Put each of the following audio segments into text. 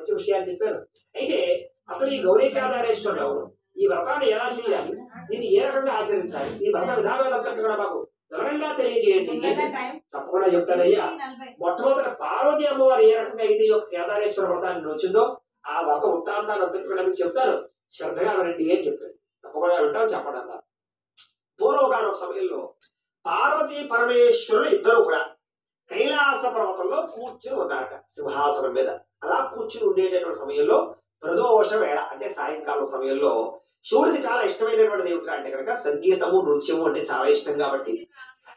మంచి విషయాలు చెప్పారు. అయితే అసలు ఈ గౌరీ కేదారేశ్వరరావు ఈ వ్రతాన్ని ఎలా చేయాలి, దీన్ని ఏ రకంగా ఆచరించాలి, ఈ వ్రత విధానాలంతా కూడా మాకు వివరంగా తెలియజేయండి. తప్పకుండా చెప్తానయ్యా. మొట్టమొదటి పార్వతి అమ్మవారు ఏ రకంగా అయితే ఈ యొక్క కేదారేశ్వర వ్రతాన్ని వచ్చిందో ఆ వ్రత వృత్తాంతాన్ని అంతటి కూడా మీకు చెప్తారు. శ్రద్ధగా వినండి అని చెప్పారు. తప్పకుండా వింటాం, చెప్పడం అన్నారు. పూర్వకాల సమయంలో పార్వతీ పరమేశ్వరులు ఇద్దరు కూడా కైలాస పర్వతంలో కూర్చుని ఉన్నారట సింహాసనం మీద. అలా కూర్చుని ఉండేటటువంటి సమయంలో ప్రదోష వేళ అంటే సాయంకాలం సమయంలో శివుడికి చాలా ఇష్టమైనటువంటిది ఏమిటి అంటే కనుక సంగీతము నృత్యము అంటే చాలా ఇష్టం. కాబట్టి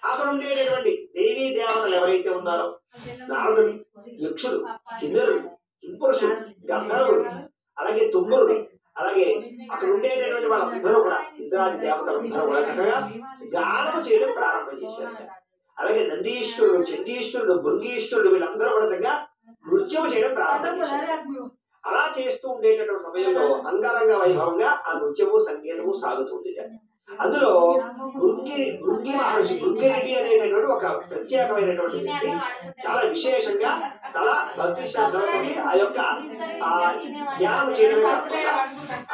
అక్కడ ఉండేటటువంటి దేవీ దేవతలు ఎవరైతే ఉన్నారో నారదుడు, యక్షుడు, కిన్నరుడు, కింపురుషుడు, గంధర్వుడు, అలాగే తుమ్మురుడు, అలాగే అక్కడ ఉండేటటువంటి వాళ్ళందరూ కూడా ఇంద్రాది దేవతలందరూ కూడా చక్కగా గానము చేయడం ప్రారంభం చేశారు. అలాగే నందీశ్వరుడు, చండీశ్వరుడు, భృంగీశ్వరుడు వీళ్ళందరూ కూడా చక్కగా నృత్యం చేయడం ప్రారంభం చేశారు. అలా చేస్తూ ఉండేటటువంటి సమయంలో అంగరంగ వైభవంగా ఆ నృత్యము సంగీతము సాగుతుంది. అందులో భృంగి మహర్షి, భృంగిరెడ్డి అనేటటువంటి ఒక ప్రత్యేకమైనటువంటి వ్యక్తి, చాలా విశేషంగా చాలా భక్తి శ్రద్ధలతోటి ఆ యొక్క ధ్యానం చేయడం.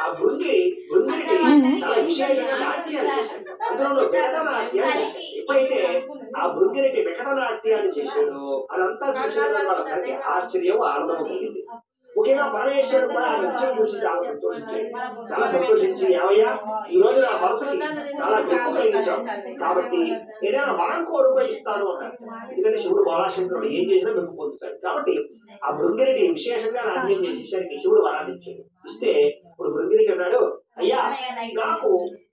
ఆ భృంగిరెడ్డి చాలా విశేషంగా నాట్యాలు చేశాడు. అందులో వికటనాట్యాలు ఎప్పుడైతే ఆ భృంగిరెడ్డి వికటనాట్యాన్ని చేశాడో అదంతా చూసిన వాళ్ళందరికీ ఆశ్చర్యం, ఆనందం కలిగింది. ముఖ్యంగా పరమేశ్వరుడు కూడా ఆ నృత్యం చూసి చాలా సంతోషించాడు. చాలా సంతోషించి ఏమయ్యా ఈ రోజు నా మనసుకి చాలా మెప్పు కలిగించావు, కాబట్టి ఏదైనా వరం కోరుకో ఇస్తాను అన్నాడు. ఎందుకంటే శివుడు బాలాశంకరుడు ఏం చేసినా మెప్పు పొందుతాడు. కాబట్టి ఆ భృంగిరెడ్డి విశేషంగా నాట్యం చేసేసరికి శివుడు వరాన్ని ఇచ్చాడు. ఇస్తే ఇప్పుడు భృంగిరెడ్డి అన్నాడు, అయ్యా నాకు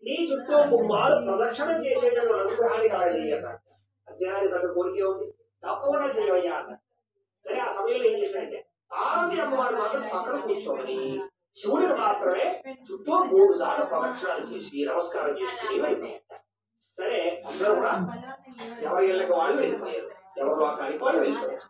నీ చుట్టూ 3 ప్రదక్షిణం చేసేటటువంటి అనుగ్రహాన్ని కలగాలి అన్నాడు. అజ్ఞానాన్ని పెద్ద కోరిక ఉంది, తప్పకుండా చేయవయ్యా అన్నాడు. సరే ఆ సమయంలో ఏం చేశాడంటే పార్వతి అమ్మవారు మాత్రం పక్కన కూర్చోమని శివుడికి మాత్రమే చుట్టూ 3 సార్లు ప్రదక్షిణాలు చేసి నమస్కారం చేసుకుని వెళ్ళిపోయారు. సరే అందరూ కూడా ఎవరి ఇళ్ళకి వాళ్ళు వెళ్ళిపోయారు, ఎవరి లోకానికి వాళ్ళు వెళ్ళిపోయారు.